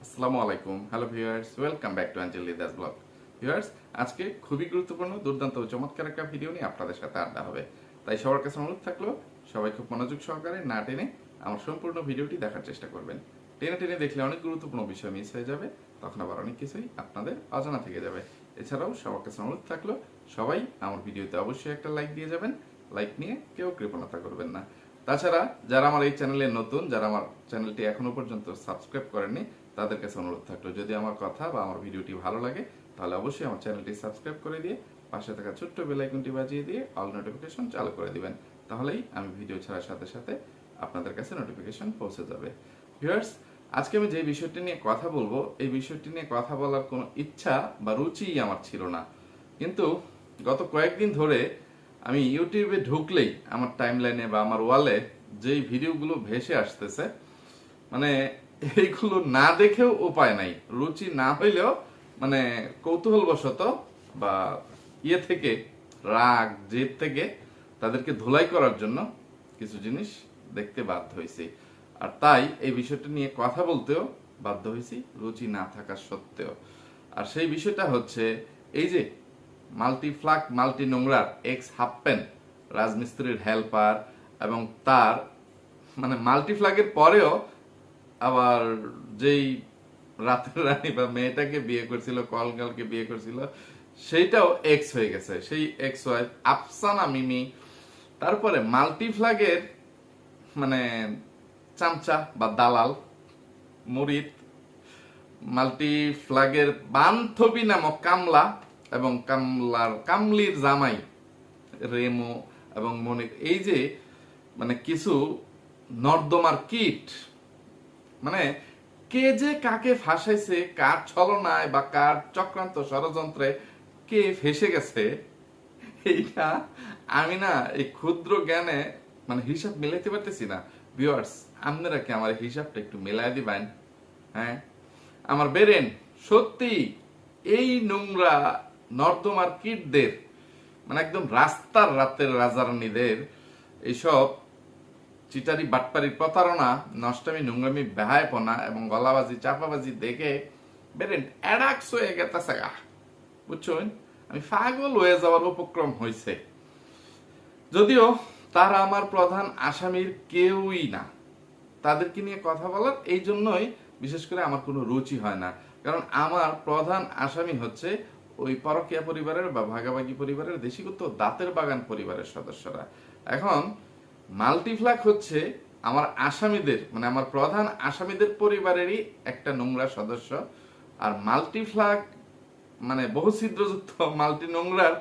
আসসালামু আলাইকুম, hello viewers, welcome back to Anjali Das blog. Viewers, আজকে খুবই গুরুত্বপূর্ণ, দুর্দান্ত ও চমৎকার একটা ভিডিও নিয়ে আপনাদের সাথে আড্ডা হবে। তাই সবার কাছে অনুরোধ থাকলো, সবাই খুব মনোযোগ সহকারে না টেনে আমার সম্পূর্ণ ভিডিওটি দেখার চেষ্টা করবেন। টেনে টেনে দেখলে অনেক গুরুত্বপূর্ণ বিষয় মিস হয়ে যাবে, তখন আবার অনেক কিছুই আপনাদের অজানা থেকে যাবে। এছাড়াও সবার কাছে অনুরোধ থাকলো, সবাই আমার ভিডিওতে অবশ্যই একটা লাইক দিয়ে যাবেন। লাইক নিয়ে কেউ কৃপণতা করবেন না। তাছাড়া যারা আমার এই চ্যানেলে নতুন, যারা আমার চ্যানেলটি এখনো পর্যন্ত সাবস্ক্রাইব করেননি, তাদের কাছে অনুরোধ থাকলো, যদি আমার কথা বা আমার ভিডিওটি ভালো লাগে তাহলে অবশ্যই আমার চ্যানেলটি সাবস্ক্রাইব করে দিয়ে পাশে থাকা ছোট্ট বেল আইকনটি বাজিয়ে দিয়ে অল নোটিফিকেশন চালু করে দিবেন। তাহলেই আমি ভিডিও ছাড়ার সাথে সাথে আপনাদের কাছে নোটিফিকেশন পৌঁছে যাবে। ভিউয়ার্স, আজকে আমি যে বিষয়টি নিয়ে কথা বলবো, এই বিষয়টি নিয়ে কথা বলার কোনো ইচ্ছা বা রুচিই আমার ছিল না, কিন্তু গত কয়েকদিন ধরে আমি ইউটিউবে ঢুকলেই আমার টাইমলাইনে বা আমার ওয়ালে যেই ভিডিওগুলো ভেসে আসতেছে, মানে এইগুলো না দেখেও উপায় নাই, রুচি না হইলেও মানে কৌতূহলবশত বা থেকে রাগ জেদ থেকে তাদেরকে ধুলাই করার জন্য কিছু জিনিস দেখতে বাধ্য হয়েছি। আর তাই এই বিষয়টা নিয়ে কথা বলতেও বাধ্য হয়েছি, রুচি না থাকা সত্ত্বেও। আর সেই বিষয়টা হচ্ছে এই যে মাল্টিফ্লাক মাল্টি নোংরার এক্স হাফ প্যান্ট রাজমিস্ত্রির হেল্পার, এবং তার মানে মাল্টিফ্লাগের পরেও আবার যেই রাতের রানী বা মেয়েটাকে বিয়ে করছিল, কলগালকে বিয়ে করছিল, সেইটাও এক্স হয়ে গেছে। সেই এক্স ওয়াইফ আফসানা মিমি, তারপরে মাল্টিফ্লাগের মানে চামচা বা দালাল মুরিদ, মাল্টিফ্লাগের বান্ধবী নামক কামলা, এবং কামলির জামাই রেমো এবং মনিক, এই যে মানে কিছু নর্দমার কীট, মানে কে যে কাকে ফাঁসাইছে, কার ছলনায় বা কার চক্রান্ত ষড়যন্ত্রে কে ফেসে গেছে, এইটা আমি না এই ক্ষুদ্র জ্ঞানে মানে হিসাব মিলাইতে পারতেছি না। ভিউয়ার্স, আপনারা কি আমার হিসাবটা একটু মিলাই দিবেন? হ্যাঁ, আমার বেরেন সত্যি এই নোংরা নর্দমার কীটদের, মানে একদম রাস্তার রাতের রাজারানীদের এইসব চিটারি বাটপারি প্রতারণা, নষ্টামি, নোংরামি, বেহায়পনা এবং গলাবাজি চাপাবাজি দেখে বেরেন অ্যাডাক্স হয়ে গেছে গা, বুঝছেন? আমি পাগল হয়ে যাওয়ার উপক্রম হয়েছে। যদিও তারা আমার প্রধান আসামির কেউই না, তাদেরকে নিয়ে কথা বলার এই জন্যই বিশেষ করে আমার কোনো রুচি হয় না। কারণ আমার প্রধান আসামি হচ্ছে ওই পরকীয়া পরিবারের বা ভাগাভাগি পরিবারের দেশিগত দাঁতের বাগান পরিবারের সদস্যরা। এখন মাল্টিফ্লাক হচ্ছে আমার আসামিদের, মানে আমার প্রধান আসামিদের পরিবারেরই একটা নোংরা সদস্য। আর মাল্টিফ্লাক মানে বহু ছিদ্রযুক্ত মাল্টি নোংরার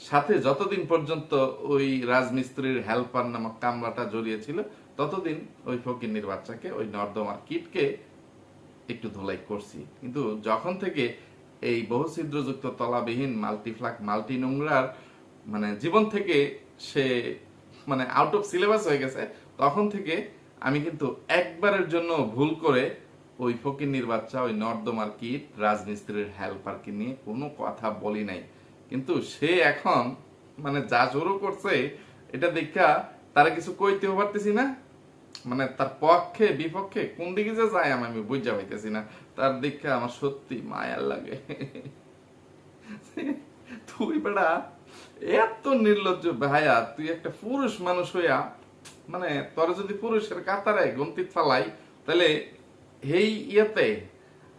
সাথে যতদিন পর্যন্ত ওই রাজমিস্ত্রির হেল্পার নামক কামলাটা জড়িয়ে ছিল, ততদিন ওই ফকিন্নির বাচ্চাকে, ওই নর্দমার কীটকে একটু ধোলাই করছি। কিন্তু যখন থেকে এই বহু ছিদ্রযুক্ত তলাবিহীন মাল্টিফ্লাক মাল্টি নোংরার মানে জীবন থেকে সে মানে আউট অফ সিলেবাস হয়ে গেছে, তখন থেকে আমি কিন্তু একবারের জন্য ভুল করে ওই ফকিন্নির বাচ্চা, ওই নর্দমার কীট, রাজমিস্ত্রির হেল্পারকে নিয়ে কোনো কথা বলি নাই। কিন্তু সে এখন মানে যা শুরু করছে, এটা দেখা তারা কিছু কইতেও পারতেছি না, মানে তার পক্ষে বিপক্ষে কোন দিকে যে যায় আমি বুঝা পাইতেছি না। তার দেখে আমার সত্যি মায়ার লাগে। তুই বেটা এত নির্লজ্জ ভাইয়া, তুই একটা পুরুষ মানুষ হইয়া, মানে তোর যদি পুরুষের কাতারে গন্তিত ফালাই, তাহলে এই ইয়েতে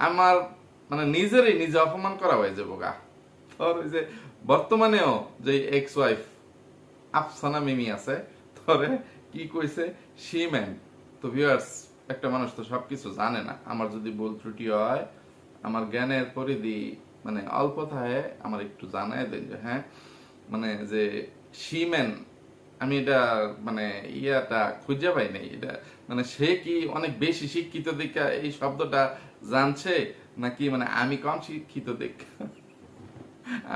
আমার মানে নিজেরই নিজে অপমান করা হয়ে যাবো গা। তোর ওই যে বর্তমানেও যে এক্স ওয়াইফ আফসানা মিমি আছে, তোরে কি কইছে শিম্যান। তো ভিউয়ার্স, একটা মানুষ তো সবকিছু জানে না। আমার যদি ভুল ত্রুটি হয়, আমার জ্ঞানের পরিধি মানে অল্প থাকে, আমার একটু জানাই দেন যে হ্যাঁ, মানে যে শিম্যান, আমি এটা মানে ইয়াটা খুঁজে পাই নাই। এটা মানে সে কি অনেক বেশি শিক্ষিত দেখা এই শব্দটা জানছে, নাকি মানে আমি কম শিক্ষিত দেখা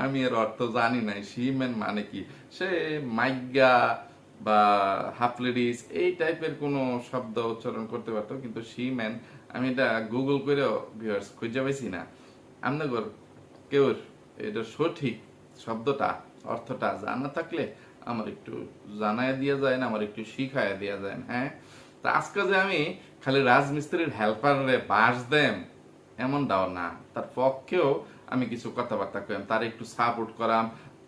আমি এর অর্থ জানি নাই। শিম্যান মানে কি, সে মাইগা বা হাফ লেডিস এই টাইপের কোনো শব্দ উচ্চারণ করতে পারতো, কিন্তু শিম্যান আমি এটা গুগল করেও ভিউয়ার্স খুঁজে পাইছি না। আপনাদের কেউ এটা সঠিক শব্দটা অর্থটা জানা থাকলে আমার একটু জানায় দিয়া যায় না, আমার একটু শিখায় দিয়া যায় না? হ্যাঁ, তা আজকে যে আমি খালি রাজমিস্ত্রির হেল্পারে বাস দেম, এমনটাও না, তার পক্ষেও আমি কিছু কথাবার্তা কইলাম, তার একটু সাপোর্ট করাম,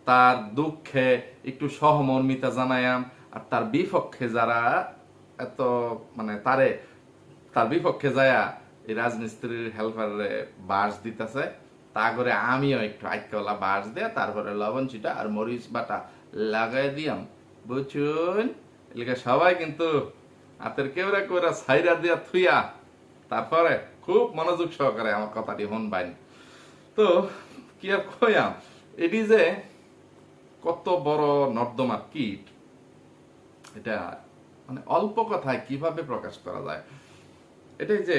তার দুঃখে একটু সহমর্মিতা জানায়াম, আর তার বিপক্ষে যারা এত মানে তার বিপক্ষে যায়া এই রাজমিস্ত্রির হেল্পারে বাঁশ দিতেছে, তা করে আমিও একটু আইকাওয়ালা বাঁশ দেয়া তারপরে লবণ ছিটা আর মরিচ বাটা লাগাই দিয়াম, বুঝুন। এলাকা সবাই কিন্তু হাতের কেউরা কেউরা ছাইরা দিয়া থুইয়া তারপরে খুব মনোযোগ সহকারে আমার কথাটি শুনবেন। তো কি আর কইয়াম, এটি যে কত বড় নর্দমার কীট, এটা মানে অল্প কথায় কিভাবে প্রকাশ করা যায়। এটাই যে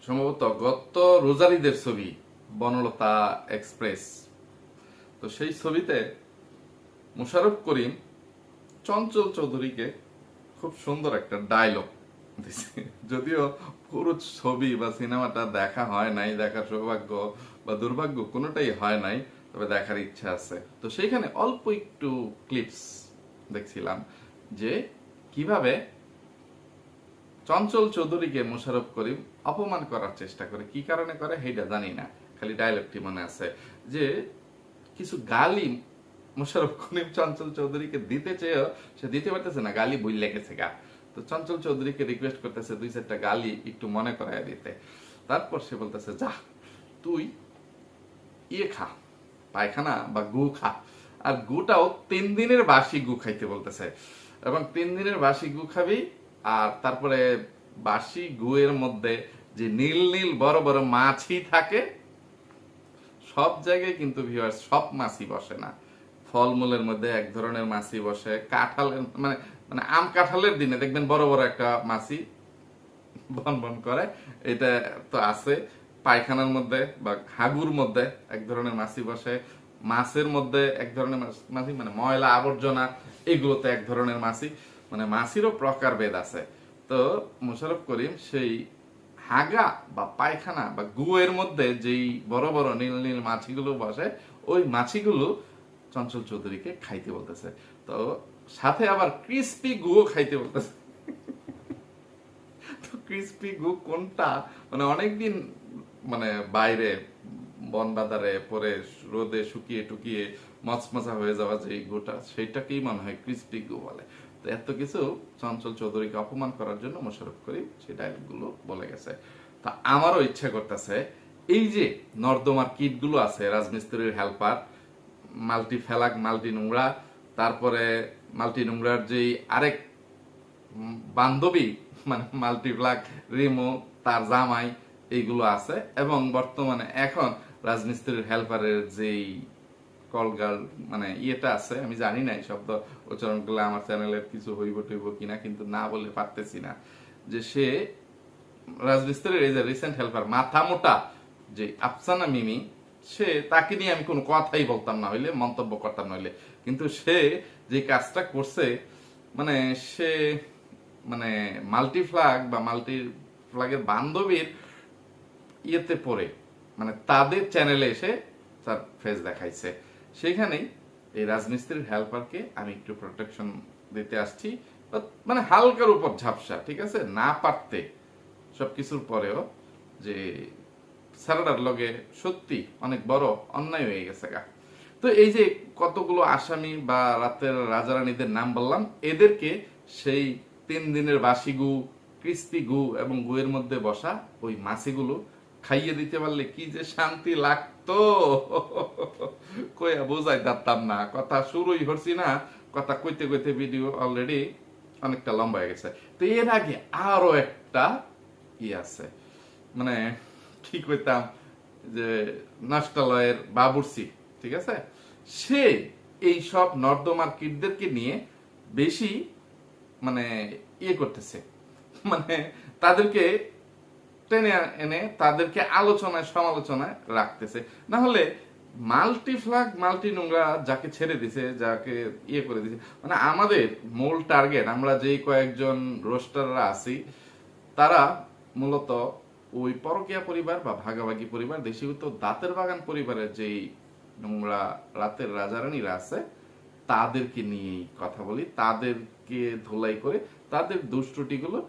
সম্ভবত গত রোজারিদের ছবি বনলতা এক্সপ্রেস, তো সেই ছবিতে মোশাররফ করিম চঞ্চল চৌধুরীকে খুব সুন্দর একটা ডায়লগ দিছে। যদিও পুরো ছবি বা সিনেমাটা দেখা হয় নাই, দেখার সৌভাগ্য বা দুর্ভাগ্য কোনোটাই হয় নাই, তবে দেখার ইচ্ছা আছে। তো সেইখানে অল্প একটু ক্লিপস দেখছিলাম যে কিভাবে চঞ্চল চৌধুরীকে মোশাররফ করিম অপমান করার চেষ্টা করে। কি কারণে করে সেইটা জানি না, খালি ডায়লগটি মনে আছে যে কিছু গালি মোশাররফ করিম চঞ্চল চৌধুরীকে দিতে চেয়েও সে দিতে পারতেছে না, গালি বই লেগেছে গা। তো চঞ্চল চৌধুরীকে রিকোয়েস্ট করতেছে 2-4টা গালি একটু মনে করায় দিতে। তারপর সে বলতেছে, যা তুই ইয়ে খা, পায়খানা বা গু খা, আর গুটাও 3 দিনের বাসি গু খাইতে বলতেছে, এবং 3 দিনের বাসি গু খাবি। আর তারপরে বাসি গুয়ের মধ্যে যে নীল নীল বড় বড় মাছি থাকে, সব জায়গায় কিন্তু ভিউয়ার্স সব মাছি বসে না। ফলমূলের মধ্যে এক ধরনের মাছি বসে, কাঁঠালের মানে মানে আম কাঁঠালের দিনে দেখবেন বড় বড় একটা মাছি বন বন করে, এটা তো আছে। পায়খানার মধ্যে বা হাগুর মধ্যে এক ধরনের মাছি বসে, মাছের মধ্যে এক ধরনের মাছি মানে ময়লা আবর্জনা, এগুলোতে এক ধরনের মাছি, মানে মাছিরও প্রকারভেদ আছে। তো মোশাররফ করিম সেই হাগা বা পায়খানা বা গুয়ের মধ্যে যেই বড় বড় নীল নীল মাছিগুলো বসে, ওই মাছিগুলো চঞ্চল চৌধুরীকে খাইতে বলতেছে। তো সাথে আবার ক্রিস্পি গুও খাইতে বলতেছে। তো ক্রিস্পি গু কোনটা, মানে অনেকদিন মানে বাইরে বন বাজারে পরে রোদে শুকিয়ে টুকিয়ে মচমচা হয়ে যাওয়া যে গুটা, সেইটাকেই মনে হয় ক্রিস্পি গু বলে। তো এত কিছু চঞ্চল চৌধুরীকে অপমান করার জন্য মোশাররফ করিম সেই ডায়লগ গুলো বলে গেছে। তা আমারও ইচ্ছা করতেছে এই যে নর্দমার কিট গুলো আছে, রাজমিস্ত্রির হেল্পার, মাল্টি ফেলাক, মাল্টি নোংরা, তারপরে মাল্টি নোংরার যেই আরেক বান্ধবী মানে মাল্টিপ্লাক, রিমো, তার জামাই, এইগুলো আছে। এবং বর্তমানে এখন রাজমিস্ত্রির হেল্পারের যেই কলগার্ল মানে ইয়েটা আছে, আমি জানি না এই শব্দ উচ্চারণ করলে আমার চ্যানেলের কিছু হইব টইব কিনা, কিন্তু না বলে পারতেছি না, যে সে রাজমিস্ত্রির এই যে রিসেন্ট হেল্পার মাথা মোটা যে আফসানা মিমি, সে তাকে নিয়ে আমি কোনো কথাই বলতাম না হইলে, মন্তব্য করতাম না হইলে, কিন্তু সে যে কাজটা করছে, মানে সে মানে মাল্টি ফ্ল্যাগ বা মাল্টি ফ্ল্যাগের বান্ধবীর ইয়েতে পড়ে মানে তাদের চ্যানেলে এসে তার ফেস দেখাইছে। সেখানেই এই রাজমিস্ত্রির হেল্পারকে আমি একটু প্রোটেকশন দিতে আসছি, মানে হালকার উপর ঝাপসা, ঠিক আছে, না পারতে সবকিছুর পরেও যে স্যারাডার লগে সত্যি অনেক বড় অন্যায় হয়ে গেছে গা। তো এই যে কতগুলো আসামি বা রাতের রাজারানীদের নাম বললাম, এদেরকে সেই 3 দিনের বাসি গু, ক্রিস্পি গু এবং গুয়ের মধ্যে বসা ওই মাছিগুলো খাইয়ে দিতে পারলে কি যে শান্তি লাগতো, কইয়া বোঝাই পারতাম না। কথা শুরুই করছি না, কথা কইতে কইতে ভিডিও অলরেডি অনেকটা লম্বা হয়ে গেছে। তো এর আগে আরো একটা ই আছে, মানে কি কইতাম যে নষ্টালয়ের বাবুর্চি, ঠিক আছে, সে এই সব নর্দমার কিডদেরকে নিয়ে বেশি মানে ইয়ে করতেছে, মানে তাদেরকে টেনে এনে তাদেরকে আলোচনায় সমালোচনায় রাখতেছে। না হলে মাল্টি ফ্ল্যাগ, মাল্টি নোংরা যাকে ছেড়ে দিছে, যাকে ইয়ে করে দিছে, মানে আমাদের মূল টার্গেট, আমরা যেই কয়েকজন রোস্টাররা আছি, তারা মূলত ওই পরকীয়া পরিবার বা ভাগাভাগি পরিবার, দেশীভূত দাঁতের বাগান পরিবারের যেই নোংরা রাতের রাজারানীরা আছে, তাদেরকে নিয়েই কথা বলি, তাদেরকে ধোলাই করে তাদের দুষ্টুটিগুলো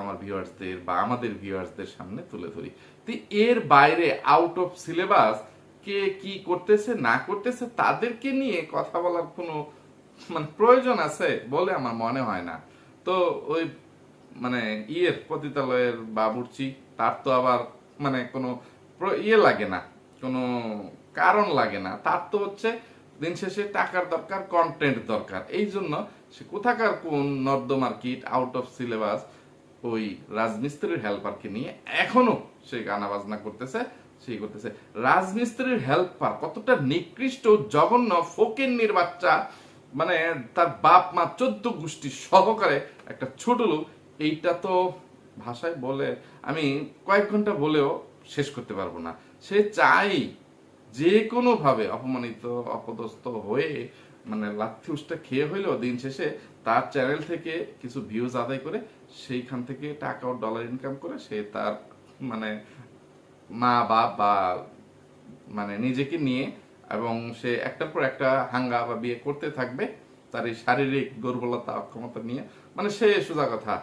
আমার ভিউয়ার্সদের বা আমাদের ভিউয়ার্সদের সামনে তুলে ধরি। তো এর বাইরে আউট অফ সিলেবাস কে কি করতেছে না করতেছে তাদেরকে নিয়ে কথা বলার কোনো মানে প্রয়োজন আছে বলে আমার মনে হয় না। তো ওই মানে পতিতালয়ের বাবুর্চি, তার তো আবার মানে কোনো লাগে না, কোনো কারণ লাগে না, তার তো হচ্ছে দিন শেষে টাকার দরকার, কন্টেন্ট দরকার। এই জন্য সে কোথাকার কোন নর্দমার কিট আউট অফ সিলেবাস ওই রাজমিস্ত্রির হেল্পারকে নিয়ে এখনো সে গানা বাজনা করতেছে, সেই করতেছে। রাজমিস্ত্রির হেল্পার কতটা নিকৃষ্ট জঘন্য ফকিন্নির বাচ্চা, মানে তার বাপ মা 14 গোষ্ঠী সহকারে একটা ছোট লোক, এইটা তো ভাষায় বলে আমি কয়েক ঘন্টা বলেও শেষ করতে পারবো না। সে চাই যে কোনো ভাবে অপমানিত অপদস্থ হয়ে মানে লাথি উষ্টা খেয়ে হইলেও দিন শেষে তার চ্যানেল থেকে কিছু ভিউজ আদায় করে সেইখান থেকে টাকা ও ডলার ইনকাম করে সে তার মানে মা বাপ বা মানে নিজেকে নিয়ে এবং সে একটার পর একটা হাঙ্গা বা বিয়ে করতে থাকবে তার এই শারীরিক দুর্বলতা অক্ষমতা নিয়ে। মানে সে সোজা কথা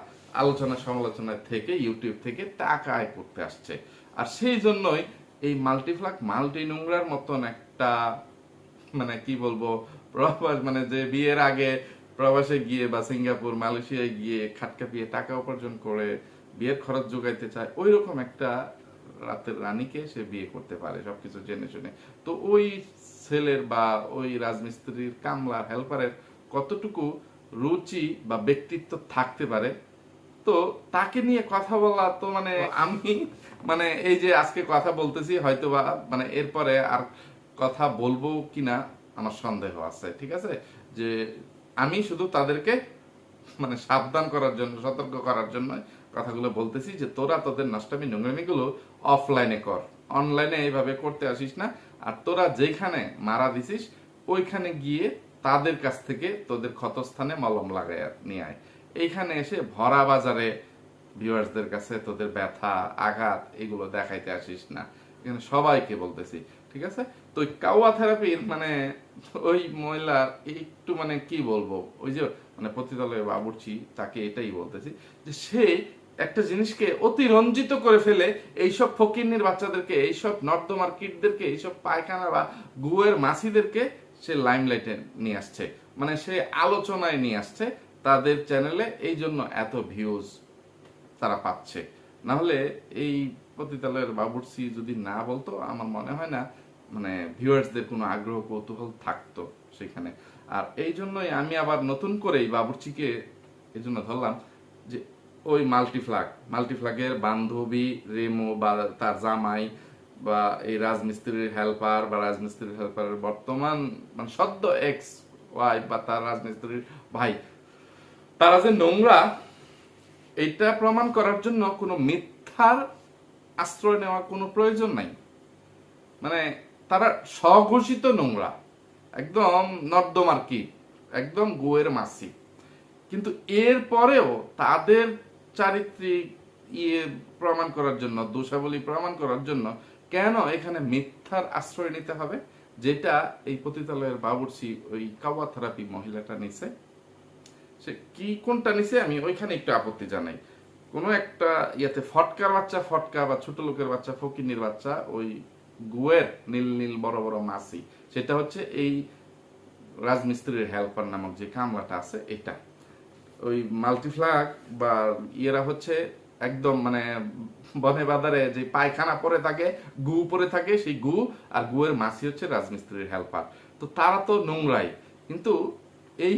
আলোচনা সমালোচনা থেকে ইউটিউব থেকে টাকা আয় করতে আসছে। আর সেই জন্যই এই মাল্টিফ্লাক মাল্টি নোংরার মতন একটা মানে কি বলবো প্রবাস, মানে যে বিয়ের আগে প্রবাসে গিয়ে বা সিঙ্গাপুর মালয়েশিয়ায় গিয়ে খাটকাপিয়ে টাকা উপার্জন করে বিয়ের খরচ যোগাইতে চায়, ওই রকম একটা রাতের রানীকে সে বিয়ে করতে পারে সবকিছু জেনে শুনে। তো ওই ছেলের বা ওই রাজমিস্ত্রির কামলার হেল্পারের কতটুকু রুচি বা ব্যক্তিত্ব থাকতে পারে, তো তাকে নিয়ে কথা বলা তো মানে আমি মানে এই যে আজকে কথা বলতেছি হয়তো বা মানে এরপরে আর কথা বলবো কিনা আমার সন্দেহ আছে। ঠিক আছে, যে আমি শুধু তাদেরকে মানে সাবধান করার জন্য, সতর্ক করার জন্য কথাগুলো বলতেছি যে তোরা তোদের নষ্টামি নোংরামি গুলো অফলাইনে কর, অনলাইনে এইভাবে করতে আসিস না। আর তোরা যেখানে মারা দিছিস ওইখানে গিয়ে তাদের কাছ থেকে তোদের ক্ষতস্থানে মলম লাগাই নিয়ে আয়। এইখানে এসে ভরা বাজারে ভিউয়ার্সদের কাছে তোদের ব্যথা আঘাত এগুলো দেখাইতে আসিস না। এখানে সবাইকে বলতেছি, ঠিক আছে? তো ওই কাওয়া থেরাপির মানে ওই মহিলার একটু মানে কি বলবো, ওই যে মানে পতিতালয়ে বাবুর্চি তাকে এটাই বলতেছি যে সে একটা জিনিসকে অতিরঞ্জিত করে ফেলে এইসব ফকিন্নির বাচ্চাদেরকে, এইসব নর্দমার কিডদেরকে, এইসব পায়খানা বা গুয়ের মাছিদেরকে সে লাইমলাইটে নিয়ে আসছে, মানে সে আলোচনায় নিয়ে আসছে তাদের চ্যানেলে। এই জন্য এত ভিউজ তারা পাচ্ছে। না হলে এই পতিতালয়ের বাবুর্চি যদি না বলতো আমার মনে হয় না মানে ভিউয়ার্সদের কোনো আগ্রহ কৌতূহল থাকতো সেখানে। আর এই জন্যই আমি আবার নতুন করে এই বাবুর্চিকে এই জন্য ধরলাম যে ওই মাল্টিফ্লাগের বান্ধবী রেমো বা তার জামাই বা এই রাজমিস্ত্রির হেল্পার বা রাজমিস্ত্রির হেল্পারের বর্তমান মানে সদ্য এক্স ওয়াইফ বা তার রাজমিস্ত্রির ভাই, তারা যে নোংরা এইটা প্রমাণ করার জন্য কোনো মিথ্যার আশ্রয় নেওয়ার কোনো প্রয়োজন নাই। মানে তারা স্বঘোষিত নোংরা, একদম নর্দমার কীট, একদম গোয়ের মাছি। কিন্তু এর পরেও তাদের চারিত্রিক প্রমাণ করার জন্য, দোষাবলী প্রমাণ করার জন্য কেন এখানে মিথ্যার আশ্রয় নিতে হবে, যেটা এই পতিতালয়ের বাবুর্চি ওই কাওয়া থেরাপি মহিলাটা নিছে। সে কি কোনটা নিছে আমি ওইখানে একটু আপত্তি জানাই। কোনো একটা ইয়াতে ফটকার বাচ্চা, ফটকা বা ছোট লোকের বাচ্চা, ফকিন্নির বাচ্চা, ওই গুয়ের নীল নীল বড় বড় মাছি, সেটা হচ্ছে এই রাজমিস্ত্রির হেল্পার নামক যে কামলাটা আছে এটা। ওই মাল্টিফ্লাগ বা ইয়েরা হচ্ছে একদম মানে বনে বাজারে যে পায়খানা পরে থাকে, গু পরে থাকে, সেই গু আর গুয়ের মাছি হচ্ছে রাজমিস্ত্রির হেল্পার। তো তারা তো নোংরাই, কিন্তু এই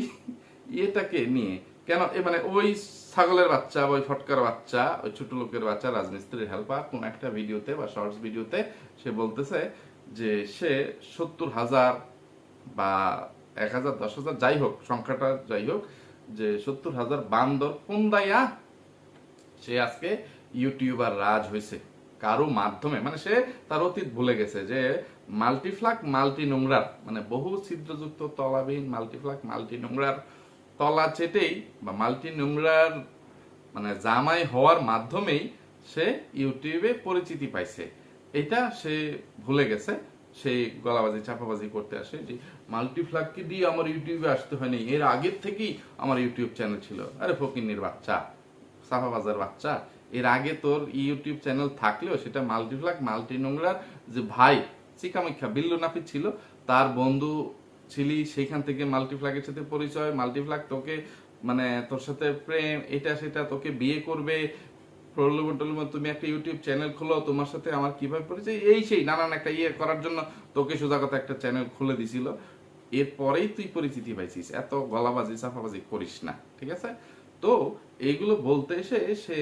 ইয়েটাকে নিয়ে কেন মানে ওই ছাগলের বাচ্চা, ওই ফটকার বাচ্চা, ওই ছোট লোকের বাচ্চা রাজমিস্ত্রির হেল্পার কোন একটা ভিডিওতে বা শর্টস ভিডিওতে সে বলতেছে যে সে 70,000 বা 1,000 10,000 যাই হোক সংখ্যাটা যাই হোক, যে 70,000 বান্দর পুন্দাইয়া সে আজকে ইউটিউবার রাজ হয়েছে কারো মাধ্যমে। মানে সে তার অতীত ভুলে গেছে যে মাল্টিফ্লাক মাল্টি নোংরার মানে বহু ছিদ্রযুক্ত তলাবিহীন মাল্টিফ্লাক মাল্টি নোংরার তলা চেটেই বা মাল্টি নোংরার মানে জামাই হওয়ার মাধ্যমেই সে ইউটিউবে পরিচিতি পাইছে। এটা সে ভুলে গেছে। সে গলাবাজি চাপাবাজি করতে আসে যে মাল্টিফ্লাগকে দিয়ে আমার ইউটিউবে আসতে হয়নি, এর আগের থেকেই আমার ইউটিউব চ্যানেল ছিল। আরে ফকিন্নির বাচ্চা, সাফাবাজের বাচ্চা, এর আগে তোর ইউটিউব চ্যানেল থাকলেও সেটা মাল্টিফ্লাগ মাল্টি নোংরার যে ভাই চিকামিক্ষা বিল্লু নাপিত ছিল, তার বন্ধু ছিলি, সেইখান থেকে মাল্টিফ্লাগের সাথে পরিচয়, মাল্টিফ্লাগ তোকে মানে তোর সাথে প্রেম, এটা সেটা, তোকে বিয়ে করবে, প্রলোভন টলোভন, তুমি একটা ইউটিউব চ্যানেল খোলো, তোমার সাথে আমার কিভাবে পরিচয়, এই সেই নানান একটা ইয়ে করার জন্য তোকে সোজা কথা একটা চ্যানেল খুলে দিছিল। এরপরেই তুই পরিচিতি পাইছিস, এত গলাবাজি চাপাবাজি করিস না, ঠিক আছে? তো এইগুলো বলতে এসে সে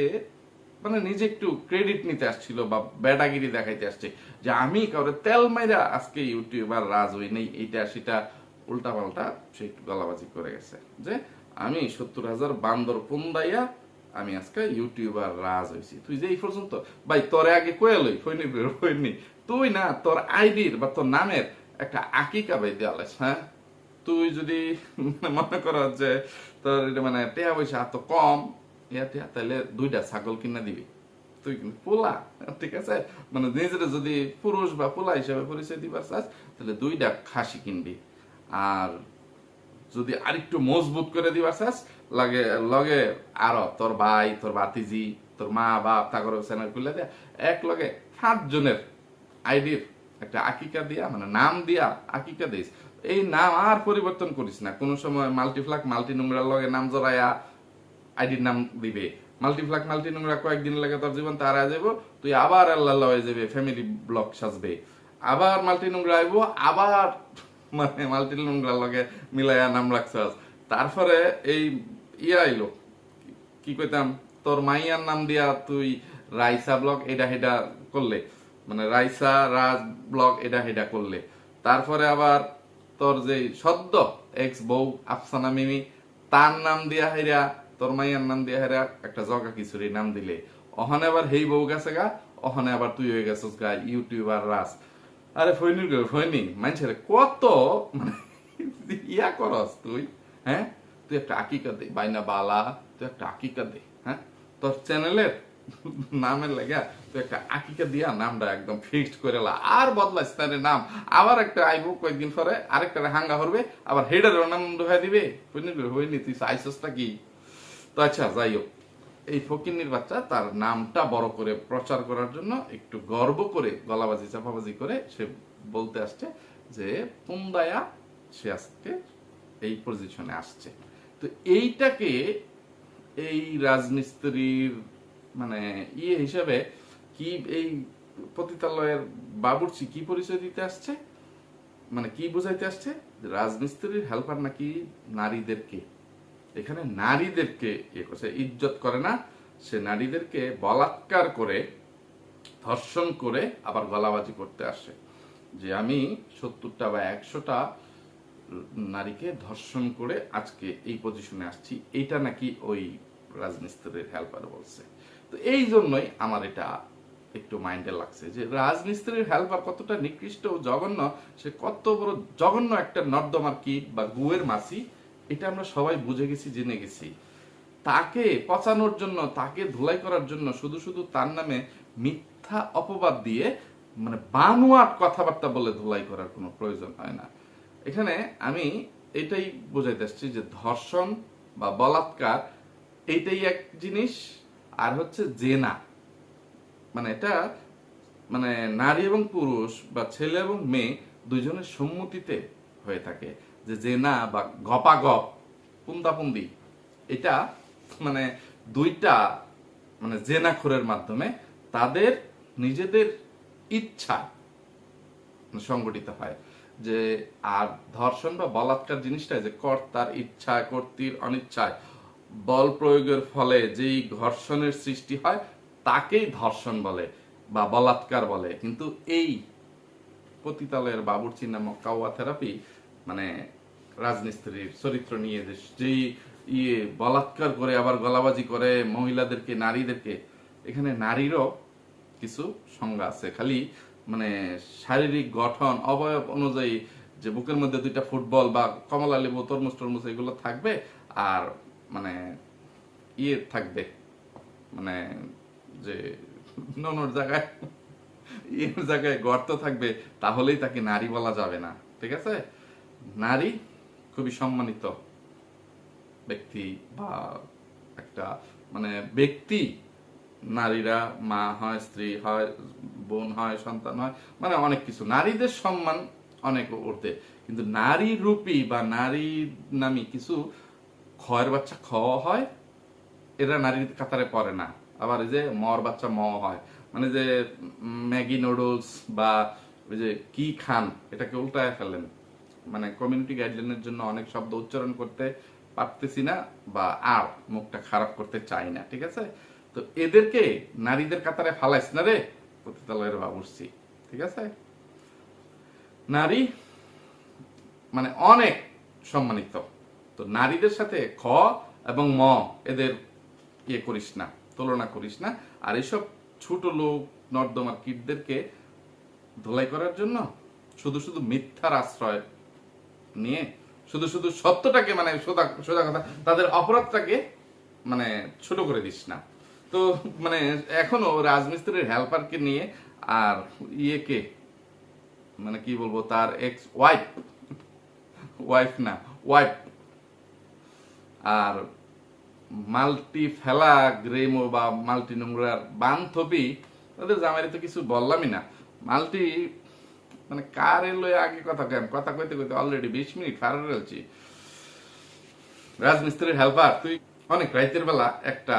মানে নিজে একটু ক্রেডিট নিতে আসছিল বা বেডাগিরি দেখাইতে আসছে যে আমি কাউরে তেল মাইরা আজকে ইউটিউবার রাজ হই নেই, এইটা সেটা উল্টা পাল্টা সে একটু গলাবাজি করে গেছে যে আমি 70,000 বান্দর পুন্দাইয়া আমি আজকে ইউটিউবার রাজ হইছি। তুই যে এই পর্যন্ত ভাই তোরে আগে কয়ালই ফইনি তুই না তোর আইডির বা তোর নামের একটা আকিকা ভাই দেওয়ালেস, হ্যাঁ? তুই যদি মনে করো যে তোর এটা মানে টেয়া পয়সা এত কম তাহলে 2টা ছাগল কিনা দিবি, তুই কিন্তু পোলা, ঠিক আছে? মানে নিজের যদি পুরুষ বা পোলা হিসেবে পরিচয় দিবার চাস তাহলে 2টা খাসি কিনবি, আর যদি আরেকটু মজবুত করে দিবার চাস লাগে লগে আরো তোর ভাই, তোর ভাতিজি, তোর মা বাপ তাগর চ্যানেল খুলে দেয়া এক লগে 5 জনের আইডির একটা আকিকা দিয়া মানে নাম দিয়া আকিকা দিস। এই নাম আর পরিবর্তন করিস না কোনো সময়। মাল্টিফ্লাগ মাল্টি নোংরার লগে নাম জড়াইয়া আইডির নাম দিবে, মাল্টিফ্লাগ মাল্টি নোংরা কয়েকদিন লাগে তোর জীবন তারা যাব, তুই আবার আল্লাহ হয়ে যাবে, ফ্যামিলি ব্লগ সাজবে, আবার মাল্টি নোংরা আইব, আবার মানে মাল্টি নোংরার লগে মিলাইয়া নাম রাখছাস। তারপরে এই ইয়া আইলো কি কইতাম, তোর মাইয়ার নাম দিয়া তুই রাইসা ব্লগ এটা হেডা করলে, মানে রাইসা রাজ ব্লগ এটা হেডা করলে। তারপরে আবার তোর যে সদ্য এক্স বউ আফসানা মিমি, তার নাম দিয়া হেরা তোর মাইয়ার নাম দিয়া হেরা একটা জগা কিছুরি নাম দিলে, ওখানে আবার হেই বউ গেছে গা, ওখানে আবার তুই হয়ে গেছিস গা ইউটিউবার রাজ। আরে ফইনি মানুষের কত মানে ইয়া করস তুই, হ্যাঁ? তুই একটা আকিকা দে বাইনা বালা, তুই একটা আকিকা দে, হ্যাঁ? তোর চ্যানেলের নামের লাগা তুই একটা আকিকা দিয়া নামটা একদম ফিক্সড করে লা, আর বদলাইস তার নাম, আবার একটা আইব কয়েকদিন পরে আরেকটা হাঙ্গা করবে, আবার হেডার নাম ঢুকাই দিবে। হইনি তুই চাইছসটা কি? তো আচ্ছা যাই হোক, এই ফকিন্নির বাচ্চা তার নামটা বড় করে প্রচার করার জন্য একটু গর্ব করে গলাবাজি চাপাবাজি করে সে বলতে আসছে যে পুন্দায়া সে আজকে এই পজিশনে আসছে। তো এইটাকে এই রাজমিস্ত্রির মানে ইয়ে হিসাবে কি এই পতিতালয়ের বাবুর্চি কি পরিচয় দিতে আসছে, মানে কি বুঝাইতে আসছে? রাজমিস্ত্রির হেল্পার নাকি নারীদেরকে, এখানে নারীদেরকে ইয়ে করছে, ইজ্জত করে না, সে নারীদেরকে বলাৎকার করে ধর্ষণ করে আবার গলাবাজি করতে আসে যে আমি 70টা বা 100টা নারীকে ধর্ষণ করে আজকে এই পজিশনে আসছি, এইটা নাকি ওই রাজমিস্ত্রির হেল্পার বলছে। তো এই জন্যই আমার এটা একটু মাইন্ডে লাগছে যে রাজমিস্ত্রির হেল্পার কতটা নিকৃষ্ট ও জঘন্য, সে কত বড় জঘন্য একটা নর্দমার কীট বা গুয়ের মাছি, এটা আমরা সবাই বুঝে গেছি, জেনে গেছি। তাকে পচানোর জন্য, তাকে ধুলাই করার জন্য শুধু শুধু তার নামে মিথ্যা অপবাদ দিয়ে মানে বানোয়াট কথাবার্তা বলে ধুলাই করার কোনো প্রয়োজন হয় না। এখানে আমি এটাই বোঝাইতে আসছি যে ধর্ষণ বা বলাৎকার এইটাই এক জিনিস, আর হচ্ছে জেনা মানে এটা মানে নারী এবং পুরুষ বা ছেলে এবং মেয়ে দুইজনের সম্মতিতে হয়ে থাকে। যে জেনা বা গপাগপ পুন্দাপুন্দি, এটা মানে দুইটা মানে জেনাখোরের মাধ্যমে তাদের নিজেদের ইচ্ছা সংগঠিত হয়। যে আর ধর্ষণ বা বলাৎকার জিনিসটা যে কর্তার ইচ্ছা কর্তৃর অনিচ্ছায় বল প্রয়োগের ফলে যেই ঘর্ষণের সৃষ্টি হয় তাকেই ধর্ষণ বলে বা বলাৎকার বলে। কিন্তু এই পতিতালয়ের বাবুর্চি নামক কাওয়া থেরাপি মানে রাজমিস্ত্রির চরিত্র নিয়ে যেই ইয়ে বলাৎকার করে আবার গলাবাজি করে মহিলাদেরকে, নারীদেরকে, এখানে নারীরও কিছু সংজ্ঞা আছে, খালি মানে শারীরিক গঠন অবয়ব অনুযায়ী যে বুকের মধ্যে 2টা ফুটবল বা কমলা লেবু তরমুজ টরমুজ এগুলো থাকবে, আর মানে ইয়ে থাকবে মানে যে নোনর জায়গায় ইয়ের জায়গায় গর্ত থাকবে, তাহলেই তাকে নারী বলা যাবে না, ঠিক আছে? নারী খুবই সম্মানিত ব্যক্তি বা একটা মানে ব্যক্তি, নারীরা মা হয়, স্ত্রী হয়, বোন হয়, সন্তান হয়, মানে অনেক কিছু, নারীদের সম্মান অনেক ঊর্ধ্বে। কিন্তু নারী রূপী বা নারী নামী কিছু খয়ের বাচ্চা খ হয়, এরা নারীর কাতারে পড়ে না। আবার এই যে মর বাচ্চা ম হয়, মানে যে ম্যাগি নুডলস বা ওই যে কি খান, এটাকে উল্টায় ফেলেন। মানে কমিউনিটি গাইডলাইনের জন্য অনেক শব্দ উচ্চারণ করতে পারতেছি না বা আর মুখটা খারাপ করতে চাই না, ঠিক আছে? তো এদেরকে নারীদের কাতারে ফালাইস না রে পতিতালয়ের বাবুর্চি, ঠিক আছে? নারী মানে অনেক সম্মানিত, তো নারীদের সাথে খ এবং ম এদের ইয়ে করিস না, তুলনা করিস না। আর এইসব ছোট লোক নর্দমার কীটদেরকে ধোলাই করার জন্য শুধু শুধু মিথ্যার আশ্রয় নিয়ে শুধু শুধু সত্যটাকে মানে সোজা কথা, তাদের অপরাধটাকে মানে ছোট করে দিস না। তো মানে এখনো রাজমিস্ত্রির হেল্পারকে নিয়ে আর ইয়েকে মানে কি বলবো, তার এক্স ওয়াইফ, ওয়াইফ না ওয়াইফ, আর মাল্টি ফেলা গ্রেমো বা মাল্টি নোংরার বান্ধবী, ওদের জামাইরে তো কিছু বললামই না। মাল্টি মানে কারে লয়ে আগে কথা কেন, কথা কইতে কইতে অলরেডি 20 মিনিট পার হয়ে গেছি। রাজমিস্ত্রির হেল্পার, তুই অনেক রাইতের বেলা একটা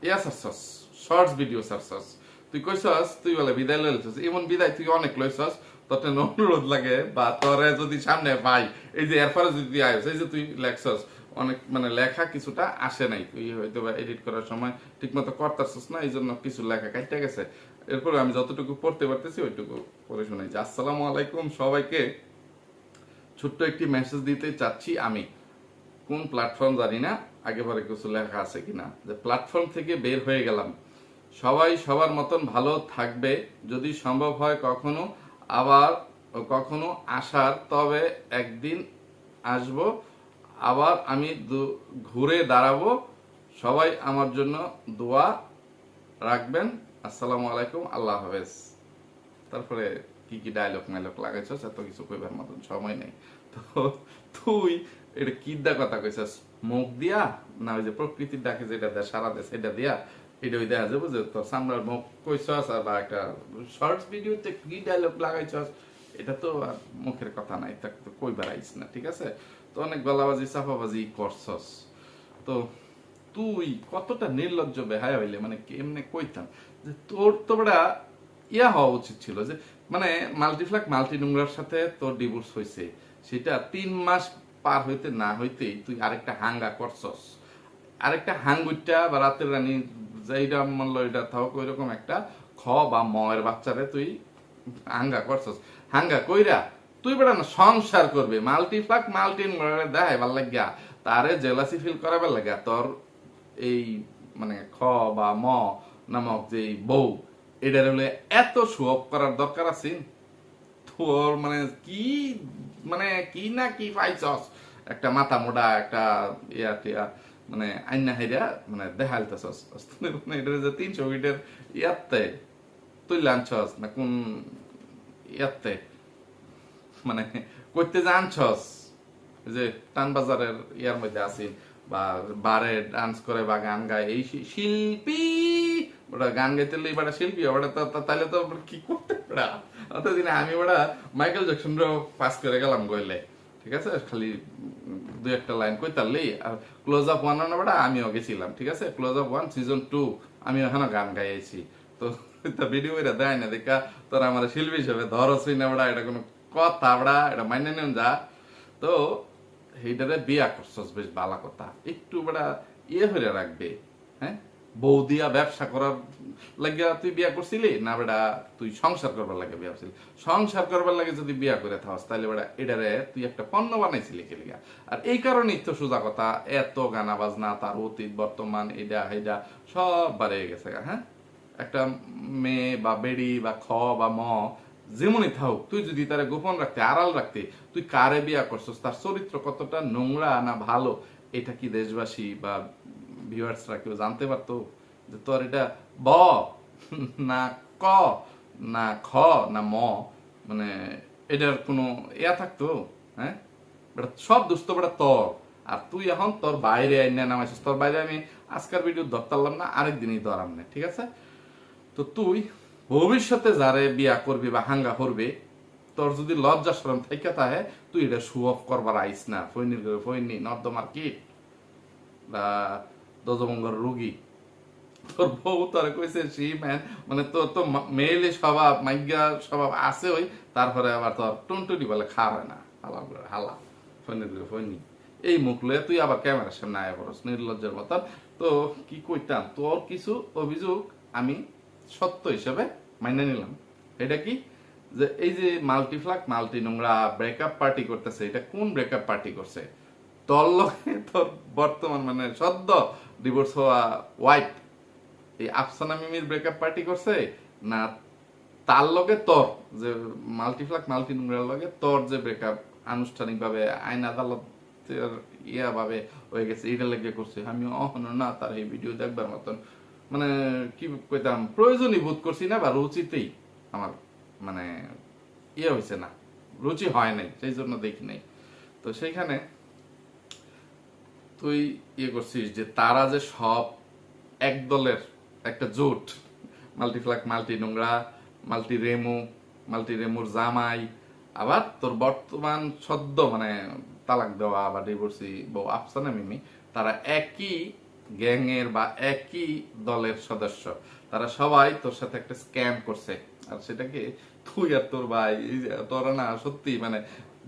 ইয়া সারছস, শর্টস ভিডিও সারছস, তুই কইছস তুই বলে বিদায় লইছস, এমন বিদায় তুই অনেক লইছস। তোর অনুরোধ লাগে বা তোরে যদি সামনে পাই, এই যে এরপরে যদি তুই আইস, এই যে তুই লেখছস অনেক, মানে লেখা কিছুটা আসে নাই, তুই হয়তো বা এডিট করার সময় ঠিক মতো করতেছস না, এই জন্য কিছু লেখা কাটতে গেছে। এরপরে আমি যতটুকু পড়তে পারতেছি ওইটুকু পড়ে শোনাই। আসসালামু আলাইকুম সবাইকে, ছোট্ট একটি মেসেজ দিতে চাচ্ছি। আমি কোন প্ল্যাটফর্ম জানি না, আগেবারে কিছু লেখা আছে কিনা, যে প্ল্যাটফর্ম থেকে বের হয়ে গেলাম। সবাই সবার মতন ভালো থাকবে, যদি সম্ভব হয় কখনো আবার কখনো আসার, তবে একদিন আসব আবার, আমি ঘুরে দাঁড়াবো। সবাই আমার জন্য দোয়া রাখবেন। আসসালামু আলাইকুম, আল্লাহ হাফেজ। তারপরে কি কি ডায়লগ মাইলগ লাগাইছস, এত কিছু কইবার মতন সময় নেই। তো তুই এটা কি দা কথা কইছস, মুখ দিয়া না ওই যে প্রকৃতির ডাকে যেটা দেয় সারা দেয় সেটা দিয়া, এটা ওই দেখা যাবো যে তোর সামনের মুখ কইছস, আর বা একটা শর্টস ভিডিওতে কি ডায়লগ লাগাইছস, এটা তো আর মুখের কথা নাই, তা তো কইবার আইস না, ঠিক আছে? তো অনেক গলাবাজি চাপাবাজি করছস। তো তুই কতটা নির্লজ্জ বেহায়া হইলে, মানে এমনি কইতাম যে তোর তো বড়া ইয়া হওয়া উচিত ছিল, যে মানে মাল্টিফ্লাক মাল্টি নোংরার সাথে তোর ডিভোর্স হয়েছে, সেটা 3 মাস পার হইতে না হইতেই তুই আরেকটা হাঙ্গা করছস। আরেকটা হাঙ্গুইটা বা রাতের রানী যেইটা মূল্য এটা থাক, ওই রকম একটা খ বা ময়ের বাচ্চারে তুই হাঙ্গা করছস। হাঙ্গা কইরা তুই বেড়া না সংসার করবে, মাল্টিফ্লাক মাল্টি নোংরা দেখাই ভাল লাগিয়া, তারে জেলাসি ফিল করাবার লাগিয়া তোর এই মানে খ বা ম নামক যে বউ, এটার হলে এত শো অফ করার দরকার আছে? তোর মানে কি, মানে কি না কি পাইছস, একটা মাথা মোটা একটা ইয়া টিয়া, মানে আইনা হাইরা মানে দেখাইতেছস। মানে এটা যে 300 ফিটের ইয়াতে তুই লাঞ্চস না কোন ইয়াতে, মানে করতে জানছস যে টানবাজারের ইয়ার মধ্যে আছি, বা বারে ডান্স করে বা গান গায়, এই শিল্পী, ওটা গান গাইতে এবার শিল্পী ওটা তাহলে তো কি করতে পারা। অতদিন আমি ওটা মাইকেল জ্যাকসন পাস করে গেলাম গইলে, ঠিক আছে? খালি 2-1 লাইন কইতারলেই। আর ক্লোজ আপ 1 না বেটা আমিও গেছিলাম, ঠিক আছে? ক্লোজ আপ 1 সিজন 2 আমি ওখানে গান গাইছি। তো ভিডিও এটা দেয় না দেখা তোরা আমার শিল্পী হিসেবে ধরছই না বেটা, এটা কোনো কথা বেটা, এটা মাইনে নেন যা। তো এইটারে বিয়া করছস, বেশ ভালো কথা। একটু বেটা ইয়ে হয়ে রাখবে, হ্যাঁ? বউ দিয়া ব্যবসা করার লাগিয়া তুই বিয়া করছিলি না বেটা, তুই সংসার করবার লাগে বিয়া করছিলি? সংসার করবার লাগে যদি বিয়া করে থাকস, তাহলে বেটা এটারে তুই একটা পণ্য বানাইছিলি কে লিগা? আর এই কারণেই তো সোজা কথা, এত গানা বাজনা, তার অতীত বর্তমান এটা হেডা সব বাড়ে গেছে, হ্যাঁ? একটা মেয়ে বা বেড়ি বা খ বা ম যেমনই থাকুক, তুই যদি তারা গোপন রাখতে, আড়াল রাখতে, তুই কারে বিয়া করছস, তার চরিত্র কতটা নোংরা না ভালো, এটা কি দেশবাসী বা ভিউয়ার্সরা কেউ জানতে পারতো? যে তোর এটা ব না ক না খ না ম, মানে এটার কোনো ইয়া থাকতো? হ্যাঁ, সব দুষ্ট বেটা তোর। আর তুই এখন তোর বাইরে আইনা নামাইছিস, তোর বাইরে আমি আজকের ভিডিও ধরতাম না, আরেকদিনই ধরাম না, ঠিক আছে? তো তুই ভবিষ্যতে যারে বিয়া করবি বা হাঙ্গা করবে, তোর যদি লজ্জা শরম থেকে থাকে, তুই এটা শো অফ করবার আইস না। ফইনি নর্দমার কীট বা দজবঙ্গর রুগী, তোর বউ তোর কইছে সি ম্যান, মানে তোর তো মেয়েলি স্বভাব, মাইগা স্বভাব আছে ওই, তারপরে আবার তোর টুনটুনি বলে খাওয়া হয় না, হালা করে হালা ফইনি এই মুখ লয়ে তুই আবার ক্যামেরার সামনে আয়া পড়স নির্লজ্জের মতন। তো কি কইতাম, তোর কিছু অভিযোগ আমি সত্য হিসেবে মাইনে নিলাম। এটা কি, যে এই যে মাল্টিফ্লাক মাল্টি নোংরা ব্রেকআপ পার্টি করতেছে, এটা কোন ব্রেকআপ পার্টি করছে? তোর লগে তোর বর্তমান মানে সদ্য ডিভোর্স হওয়া ওয়াইফ এই আফসানা মিমির ব্রেকআপ পার্টি করছে, না তার লগে তোর যে মাল্টিফ্লাক মাল্টি নোংরার লগে তোর যে ব্রেকআপ আনুষ্ঠানিকভাবে আইন আদালতের ইয়া ভাবে হয়ে গেছে, এটা লেগে করছে? আমি অহন না তার এই ভিডিও দেখবার মতন মানে কি কইতাম প্রয়োজনই বোধ করছি না, বা রুচিতেই আমার মানে ইয়ে হয়েছে না, রুচি হয় নাই, সেই জন্য দেখি নাই। তো সেইখানে তুই ইয়ে করছিস যে তারা যে সব এক দলের একটা জোট, মাল্টিফ্লাক মাল্টি নোংরা মাল্টি রেমুর জামাই, আবার তোর বর্তমান সদ্য মানে তালাক দেওয়া বা ডিভোর্সি বউ আফসানা মিমি, তারা একই গ্যাংয়ের বা একই দলের সদস্য। তারা সবাই তোর সাথে একটা স্ক্যাম করছে, আর সেটাকে তুই আর তোর ভাই তোরা না সত্যি মানে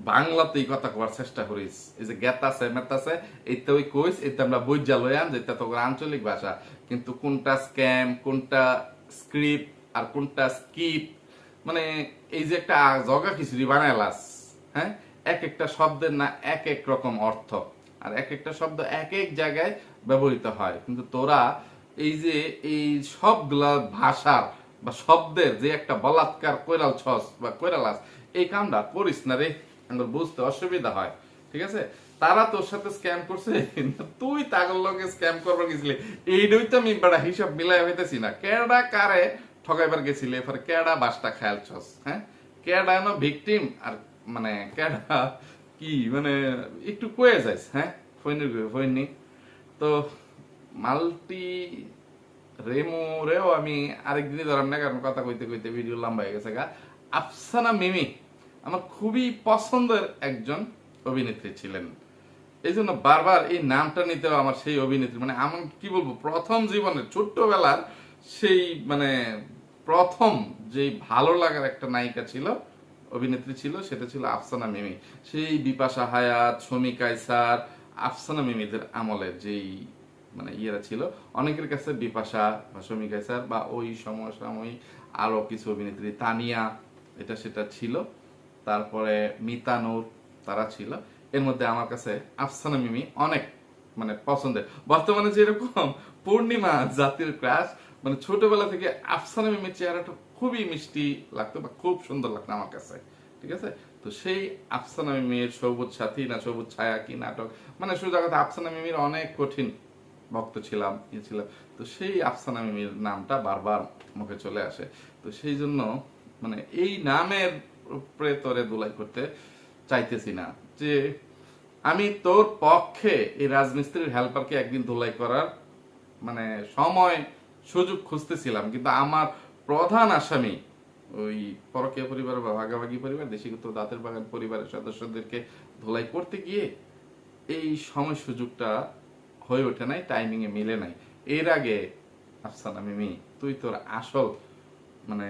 বাংলাতেই কথা করার চেষ্টা করিস। এই যে গেতাছে মেতাছে এইটা ওই কইস, এইটা আমরা বইজা লইয়াম যেটা তোর আঞ্চলিক ভাষা, কিন্তু কোনটা স্ক্যাম কোনটা স্ক্রিপ্ট আর কোনটা স্কিপ, মানে এই যে একটা জগা খিচুড়ি বানাইলাস, হ্যাঁ, এক একটা শব্দের না এক এক রকম অর্থ, আর এক একটা শব্দ এক এক জায়গায় ব্যবহৃত হয়, কিন্তু তোরা এই যে এই সবগুলা ভাষার বা শব্দের যে একটা বলাৎকার কইরাল ছস বা কইরালাস, এই কামটা করিস না রে, আমার বুঝতে অসুবিধা হয়, ঠিক আছে? তারা তোর সাথে স্ক্যাম করছে, তুই তাগর লগে স্ক্যাম করবার গেছিলি, এইটাই তো আমি বড় হিসাব মিলাই হইতেছি না, কেডা কারে ঠগাইবার গেছিলে, এরপরে কেডা বাসটা খেয়াল ছস, হ্যাঁ, কেডা না ভিকটিম আর মানে কেডা কি মানে একটু কয়ে যাইস, হ্যাঁ, ফইনি। তো মাল্টি রেমোরেও আমি আরেকদিনই ধরাম না, কারণ কথা কইতে কইতে ভিডিও লম্বা হয়ে গেছে গা। আফসানা মিমি আমার খুবই পছন্দের একজন অভিনেত্রী ছিলেন, এই জন্য বারবার এই নামটা নিতেও আমার সেই অভিনেত্রী মানে আমার কি বলবো প্রথম জীবনের ছোট্টবেলার সেই মানে প্রথম যেই ভালো লাগার একটা নায়িকা ছিল, অভিনেত্রী ছিল, সেটা ছিল আফসানা মিমি। সেই বিপাশা হায়াত, শমী কায়সার, আফসানা মিমিদের আমলের যেই মানে ইয়েরা ছিল, অনেকের কাছে বিপাশা বা শমী কায়সার বা ওই সমসাময়িক আরো কিছু অভিনেত্রী তানিয়া এটা সেটা ছিল, তারপরে মিতা নূর তারা ছিল, এর মধ্যে আমার কাছে আফসানা মিমি অনেক মানে পছন্দের। বর্তমানে যেরকম পূর্ণিমা জাতির ক্রাশ, মানে ছোটবেলা থেকে আফসানা মিমির চেহারাটা খুবই মিষ্টি লাগতো বা খুব সুন্দর লাগতো আমার কাছে, ঠিক আছে? তো সেই আফসানা মিমির সবুজ সাথী না সবুজ ছায়া কি নাটক, মানে সোজা কথা আফসানা মিমির অনেক কঠিন ভক্ত ছিলাম, ছিলাম। তো সেই আফসানা মিমির নামটা বারবার মুখে চলে আসে, তো সেই জন্য মানে এই নামের উপরে তোরে দোলাই করতে চাইতেছি না, যে আমি তোর পক্ষে এই রাজমিস্ত্রির হেল্পারকে একদিন ধোলাই করার মানে সময় সুযোগ খুঁজতেছিলাম, কিন্তু আমার প্রধান আসামি ওই পরকীয়া পরিবার বা ভাগাভাগি পরিবার দেশীগত দাঁতের বাগান পরিবারের সদস্যদেরকে ধোলাই করতে গিয়ে এই সময় সুযোগটা হয়ে ওঠে নাই, টাইমিং এ মিলে নাই। এর আগে আফসানা মিমি তুই তোর আসল মানে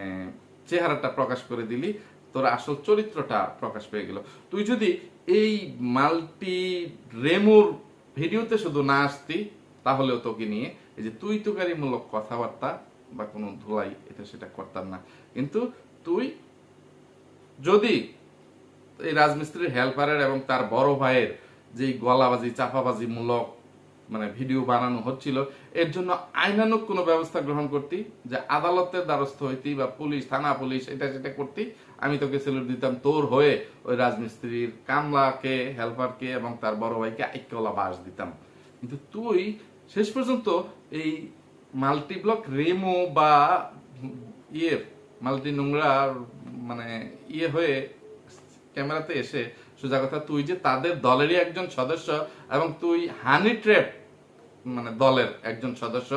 চেহারাটা প্রকাশ করে দিলি, তোর আসল চরিত্রটা প্রকাশ পেয়ে গেল। তুই যদি এই মাল্টি রেমুর ভিডিওতে শুধু না আসতি, তাহলেও তোকে নিয়ে এই যে তুই তুকারিমূলক কথাবার্তা বা কোনো ধোলাই এটা সেটা করতাম না। কিন্তু তুই যদি এই রাজমিস্ত্রির হেল্পারের এবং তার বড় ভাইয়ের যে গলাবাজি চাপাবাজি মূলক মানে ভিডিও বানানো হচ্ছিল, এর জন্য আইনানুগ কোনো ব্যবস্থা গ্রহণ করতি, যে আদালতের দ্বারস্থ হইতি বা পুলিশ থানা পুলিশ এটা সেটা করতি, আমি তোকে সেলুট দিতাম, তোর হয়ে ওই রাজমিস্ত্রির কামলাকে হেল্পারকে এবং তার বড় ভাইকে আইক্যলা বাস দিতাম। কিন্তু তুই শেষ পর্যন্ত এই মাল্টিব্লক রেমো বা ইয়ে মাল্টি নোংরা মানে ইয়ে হয়ে ক্যামেরাতে এসে সোজা কথা তুই যে তাদের দলেরই একজন সদস্য এবং তুই হানি ট্র্যাপ মানে দলের একজন সদস্য,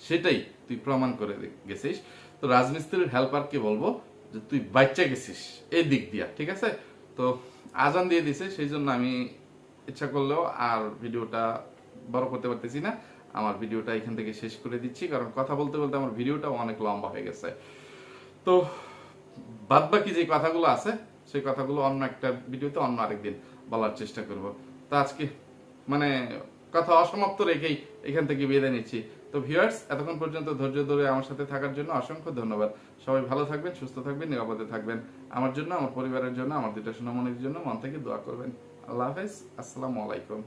সেটাই তুই প্রমাণ করে গেছিস। তো রাজমিস্ত্রির হেল্পারকে বলবো যে তুই বাচ্চা গেছিস এই দিক দিয়া, ঠিক আছে? তো আজান দিয়ে দিছে, সেই জন্য আমি ইচ্ছা করলেও আর ভিডিওটা বড় করতে পারতেছি না। আমার ভিডিওটা এখান থেকে শেষ করে দিচ্ছি, কারণ কথা বলতে বলতে আমার ভিডিওটাও অনেক লম্বা হয়ে গেছে। তো বাদ বাকি যে কথাগুলো আছে সেই কথাগুলো অন্য একটা ভিডিওতে অন্য আরেকদিন বলার চেষ্টা করব। তো আজকে মানে কথা অসমাপ্ত রেখেই এখান থেকে বিদায় নিচ্ছি। তো ভিউয়ার্স, এতক্ষণ পর্যন্ত ধৈর্য ধরে আমার সাথে থাকার জন্য অসংখ্য ধন্যবাদ। সবাই ভালো থাকবেন, সুস্থ থাকবেন, নিরাপদে থাকবেন। আমার জন্য, আমার পরিবারের জন্য, আমার দুটো সোনামণির জন্য মন থেকে দোয়া করবেন। আল্লাহ হাফেজ, আসসালামু আলাইকুম।